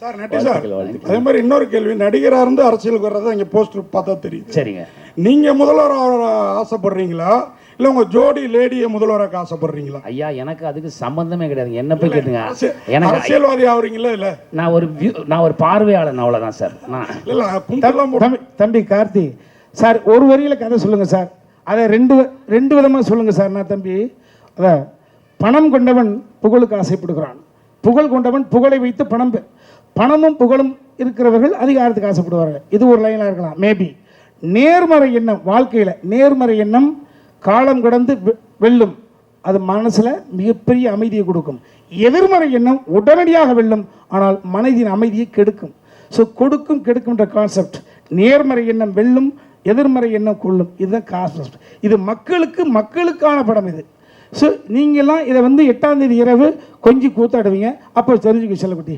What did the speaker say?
Sir நன்றி sir. அதே மாதிரி இன்னொரு கேள்வி, நடிகராக இருந்து அரசியலுக்கு வர்றது இங்கே போஸ்டர் பார்த்தா தெரியுது. சரிங்க. நீங்கள் முதல்வராக ஆசைப்படுறீங்களா இல்லை உங்கள் ஜோடி லேடியை முதல்வராக ஆசைப்படுறீங்களா? ஐயா எனக்கு அதுக்கு சம்பந்தமே கிடையாது. என்ன போய் கேட்டுங்க. எனக்கு அரசியல்வாதி ஆகுறீங்களா? இல்லை நான் ஒரு பார்வையாளன், அவ்வளோதான் சார். நான் தம்பி கார்த்தி சார், ஒரு வரியில் கதை சொல்லுங்கள் சார். அதை ரெண்டு விதமாக சொல்லுங்கள் சார். நான் தம்பி அதான் பணம் கொண்டவன் புகழுக்கு ஆசைப்படுகிறான், புகழ் கொண்டவன் புகழை வைத்து பணமும் புகழும் இருக்கிறவர்கள் அதிகாரத்துக்கு ஆசைப்படுவார்கள். இது ஒரு லைனாக இருக்கலாம் மேபி. நேர்மறை எண்ணம், வாழ்க்கையில் நேர்மறை எண்ணம் காலம் கடந்து வெல்லும். அது மனசில் மிகப்பெரிய அமைதியை கொடுக்கும். எதிர்மறை எண்ணம் உடனடியாக வெல்லும், ஆனால் மனதின் அமைதியை கெடுக்கும். ஸோ கொடுக்கும் கெடுக்கும்ன்ற கான்செப்ட். நேர்மறை எண்ணம் வெல்லும், எதிர்மறை எண்ணம் கொள்ளும். இதுதான் கான்செப்ட். இது மக்களுக்கான படம் இது. ஸோ நீங்கள்லாம் இதை 8ஆம் தேதி இரவு கொஞ்சம் கூத்தாடுவீங்க. அப்போ தெரிஞ்சுக்க செல்லக்குட்டி.